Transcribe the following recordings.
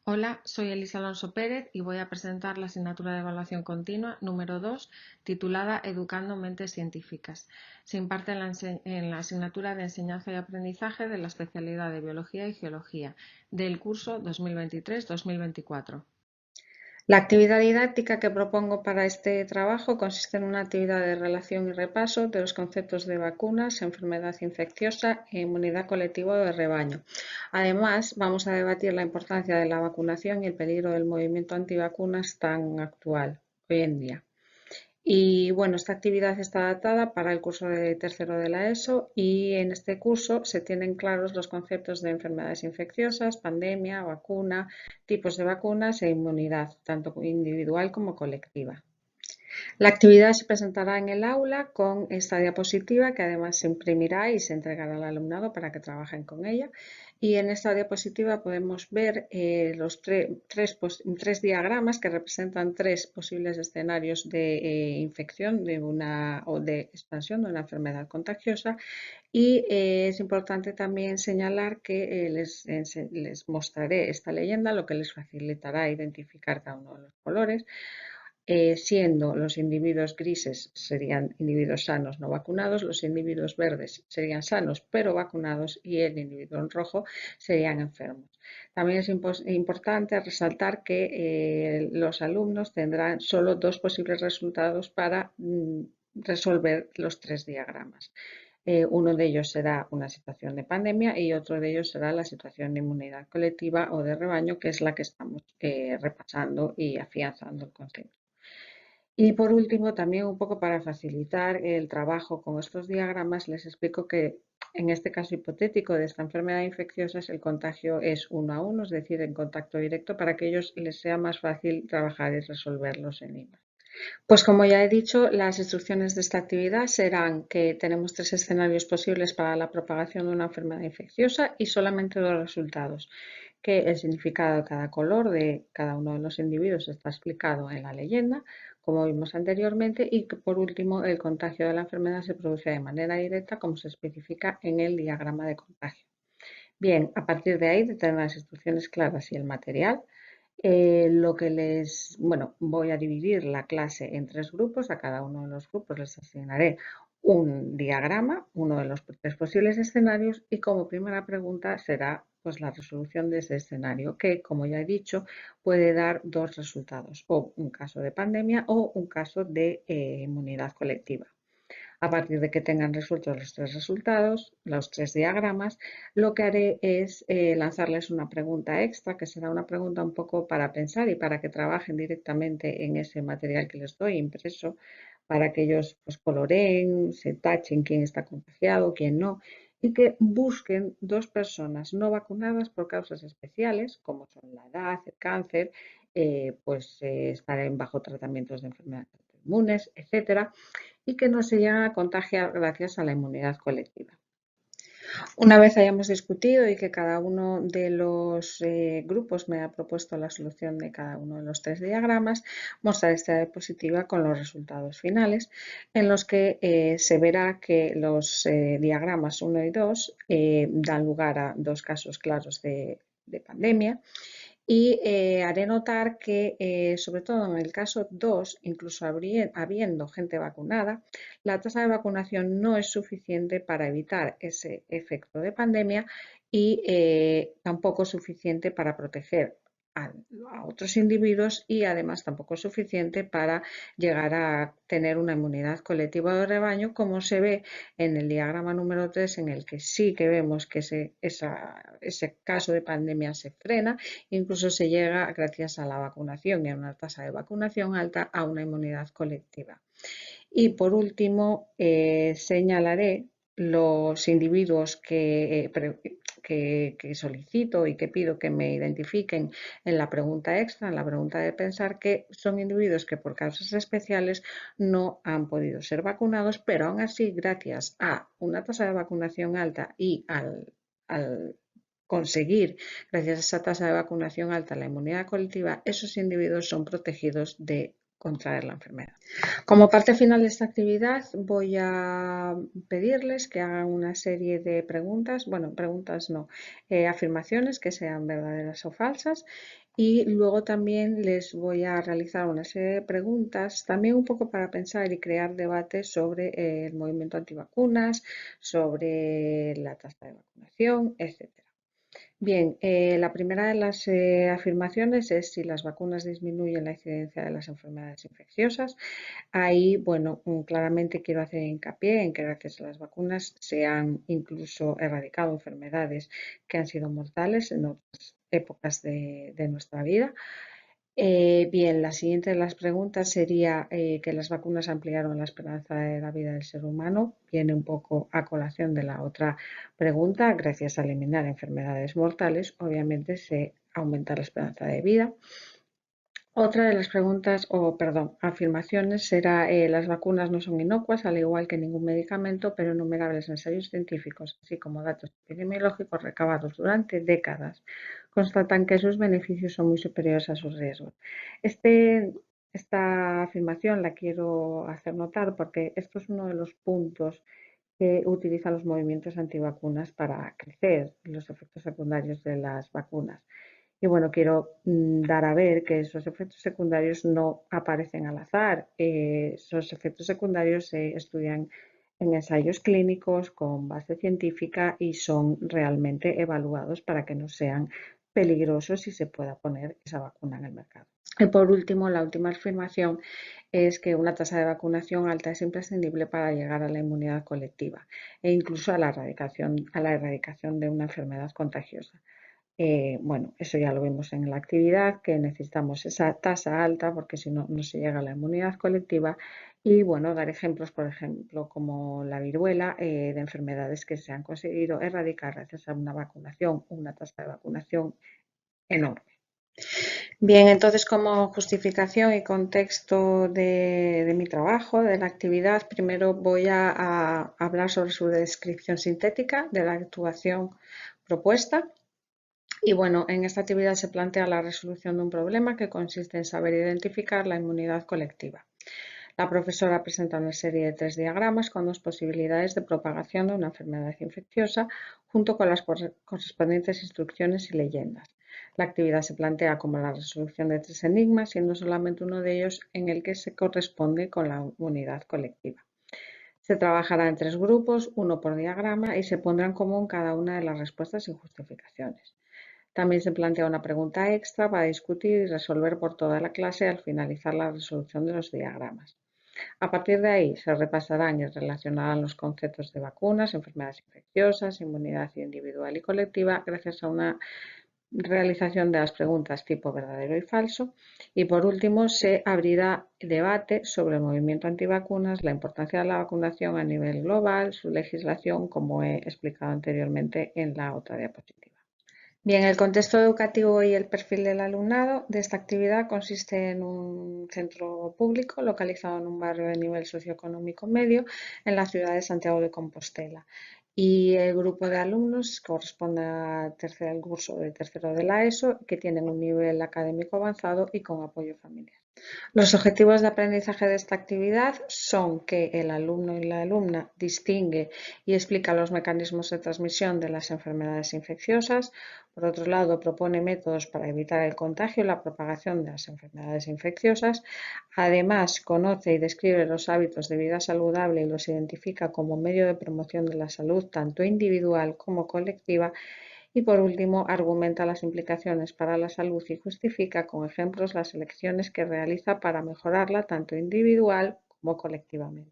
Hola, soy Elisa Alonso Pérez y voy a presentar la asignatura de evaluación continua número 2, titulada Educando Mentes Científicas. Se imparte en la asignatura de enseñanza y aprendizaje de la especialidad de Biología y Geología del curso 2023-2024. La actividad didáctica que propongo para este trabajo consiste en una actividad de relación y repaso de los conceptos de vacunas, enfermedad infecciosa e inmunidad colectiva de rebaño. Además, vamos a debatir la importancia de la vacunación y el peligro del movimiento antivacunas tan actual hoy en día. Y bueno, esta actividad está adaptada para el curso de tercero de la ESO y en este curso se tienen claros los conceptos de enfermedades infecciosas, pandemia, vacuna, tipos de vacunas e inmunidad, tanto individual como colectiva. La actividad se presentará en el aula con esta diapositiva que además se imprimirá y se entregará al alumnado para que trabajen con ella. Y en esta diapositiva podemos ver los tres diagramas que representan tres posibles escenarios de infección o de expansión de una enfermedad contagiosa. Y es importante también señalar que les mostraré esta leyenda, lo que les facilitará identificar cada uno de los colores, siendo los individuos grises serían individuos sanos no vacunados, los individuos verdes serían sanos pero vacunados y el individuo en rojo serían enfermos. También es importante resaltar que los alumnos tendrán solo dos posibles resultados para resolver los tres diagramas. Uno de ellos será una situación de pandemia y otro de ellos será la situación de inmunidad colectiva o de rebaño, que es la que estamos repasando y afianzando el concepto. Y por último, también un poco para facilitar el trabajo con estos diagramas, les explico que en este caso hipotético de esta enfermedad infecciosa el contagio es 1 a 1, es decir, en contacto directo, para que ellos les sea más fácil trabajar y resolver los enigmas. Pues como ya he dicho, las instrucciones de esta actividad serán que tenemos tres escenarios posibles para la propagación de una enfermedad infecciosa y solamente dos resultados, que el significado de cada color de cada uno de los individuos está explicado en la leyenda, como vimos anteriormente, y que por último el contagio de la enfermedad se produce de manera directa, como se especifica en el diagrama de contagio. Bien, a partir de ahí, de tener las instrucciones claras y el material, bueno, voy a dividir la clase en tres grupos. A cada uno de los grupos les asignaré un diagrama, uno de los tres posibles escenarios, y como primera pregunta será pues la resolución de ese escenario, que como ya he dicho, puede dar dos resultados, o un caso de pandemia o un caso de inmunidad colectiva. A partir de que tengan resueltos los tres resultados, los tres diagramas, lo que haré es lanzarles una pregunta extra, que será una pregunta un poco para pensar y para que trabajen directamente en ese material que les doy impreso, para que ellos pues, coloreen, se tachen quién está contagiado, quién no, y que busquen dos personas no vacunadas por causas especiales, como son la edad, el cáncer, estar bajo tratamientos de enfermedades inmunes, etcétera, y que no se llegan a contagiar gracias a la inmunidad colectiva. Una vez hayamos discutido y que cada uno de los grupos me ha propuesto la solución de cada uno de los tres diagramas, mostraré esta diapositiva con los resultados finales, en los que se verá que los diagramas 1 y 2 dan lugar a dos casos claros de pandemia. Y haré notar que, sobre todo en el caso 2, incluso habiendo gente vacunada, la tasa de vacunación no es suficiente para evitar ese efecto de pandemia y tampoco es suficiente para proteger a otros individuos y además tampoco es suficiente para llegar a tener una inmunidad colectiva de rebaño, como se ve en el diagrama número 3, en el que sí que vemos que ese caso de pandemia se frena. Incluso se llega, gracias a la vacunación y a una tasa de vacunación alta, a una inmunidad colectiva. Y por último, señalaré los individuos que solicito y que pido que me identifiquen en la pregunta extra, en la pregunta de pensar, que son individuos que por causas especiales no han podido ser vacunados, pero aún así, gracias a una tasa de vacunación alta y al conseguir, gracias a esa tasa de vacunación alta, la inmunidad colectiva, esos individuos son protegidos de contraer la enfermedad. Como parte final de esta actividad voy a pedirles que hagan una serie de preguntas, bueno, preguntas no, afirmaciones que sean verdaderas o falsas, y luego también les voy a realizar una serie de preguntas, también un poco para pensar y crear debates sobre el movimiento antivacunas, sobre la tasa de vacunación, etc. Bien, la primera de las afirmaciones es si las vacunas disminuyen la incidencia de las enfermedades infecciosas. Ahí, bueno, claramente quiero hacer hincapié en que gracias a las vacunas se han incluso erradicado enfermedades que han sido mortales en otras épocas de nuestra vida. Bien, la siguiente de las preguntas sería que las vacunas ampliaron la esperanza de la vida del ser humano. Viene un poco a colación de la otra pregunta. Gracias a eliminar enfermedades mortales, obviamente se aumenta la esperanza de vida. Otra de las preguntas, o perdón, afirmaciones será las vacunas no son inocuas, al igual que ningún medicamento, pero innumerables ensayos científicos, así como datos epidemiológicos recabados durante décadas, constatan que sus beneficios son muy superiores a sus riesgos. Esta afirmación la quiero hacer notar porque esto es uno de los puntos que utilizan los movimientos antivacunas para crecer los efectos secundarios de las vacunas. Y bueno, quiero dar a ver que esos efectos secundarios no aparecen al azar. Esos efectos secundarios se estudian en ensayos clínicos con base científica y son realmente evaluados para que no sean peligrosos y se pueda poner esa vacuna en el mercado. Y por último, la última afirmación es que una tasa de vacunación alta es imprescindible para llegar a la inmunidad colectiva e incluso a la erradicación de una enfermedad contagiosa. Bueno, eso ya lo vimos en la actividad, que necesitamos esa tasa alta porque si no, no se llega a la inmunidad colectiva. Y bueno, dar ejemplos, por ejemplo, como la viruela, de enfermedades que se han conseguido erradicar gracias a una vacunación, una tasa de vacunación enorme. Bien, entonces como justificación y contexto de mi trabajo, de la actividad, primero voy a hablar sobre su descripción sintética de la actuación propuesta. Y bueno, en esta actividad se plantea la resolución de un problema que consiste en saber identificar la inmunidad colectiva. La profesora presenta una serie de 3 diagramas con 2 posibilidades de propagación de una enfermedad infecciosa junto con las correspondientes instrucciones y leyendas. La actividad se plantea como la resolución de 3 enigmas, siendo solamente uno de ellos en el que se corresponde con la inmunidad colectiva. Se trabajará en 3 grupos, uno por diagrama, y se pondrá en común cada una de las respuestas y justificaciones. También se plantea una pregunta extra para discutir y resolver por toda la clase al finalizar la resolución de los diagramas. A partir de ahí se repasarán y relacionarán los conceptos de vacunas, enfermedades infecciosas, inmunidad individual y colectiva gracias a una realización de las preguntas tipo verdadero y falso. Y por último se abrirá debate sobre el movimiento antivacunas, la importancia de la vacunación a nivel global, su legislación, como he explicado anteriormente en la otra diapositiva. Bien, el contexto educativo y el perfil del alumnado de esta actividad consiste en un centro público localizado en un barrio de nivel socioeconómico medio en la ciudad de Santiago de Compostela. Y el grupo de alumnos corresponde al curso de tercero de la ESO, que tienen un nivel académico avanzado y con apoyo familiar. Los objetivos de aprendizaje de esta actividad son que el alumno y la alumna distingue y explica los mecanismos de transmisión de las enfermedades infecciosas. Por otro lado, propone métodos para evitar el contagio y la propagación de las enfermedades infecciosas. Además, conoce y describe los hábitos de vida saludable y los identifica como medio de promoción de la salud tanto individual como colectiva. Y por último, argumenta las implicaciones para la salud y justifica con ejemplos las elecciones que realiza para mejorarla tanto individual como colectivamente.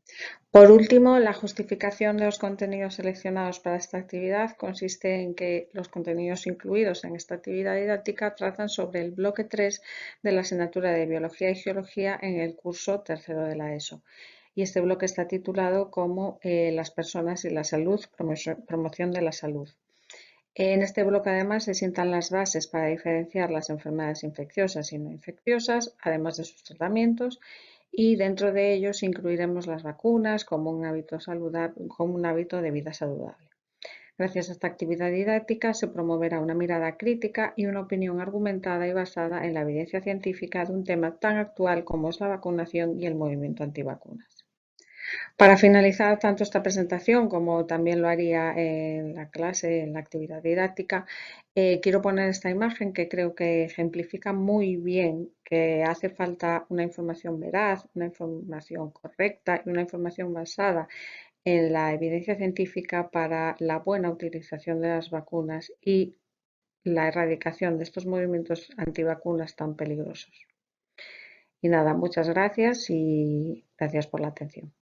Por último, la justificación de los contenidos seleccionados para esta actividad consiste en que los contenidos incluidos en esta actividad didáctica tratan sobre el bloque 3 de la asignatura de Biología y Geología en el curso tercero de la ESO. Y este bloque está titulado como Las personas y la salud, promoción de la salud. En este bloque además se sientan las bases para diferenciar las enfermedades infecciosas y no infecciosas, además de sus tratamientos, y dentro de ellos incluiremos las vacunas como un hábito de vida saludable. Gracias a esta actividad didáctica se promoverá una mirada crítica y una opinión argumentada y basada en la evidencia científica de un tema tan actual como es la vacunación y el movimiento antivacunas. Para finalizar tanto esta presentación como también lo haría en la clase, en la actividad didáctica, quiero poner esta imagen que creo que ejemplifica muy bien que hace falta una información veraz, una información correcta y una información basada en la evidencia científica para la buena utilización de las vacunas y la erradicación de estos movimientos antivacunas tan peligrosos. Y nada, muchas gracias y gracias por la atención.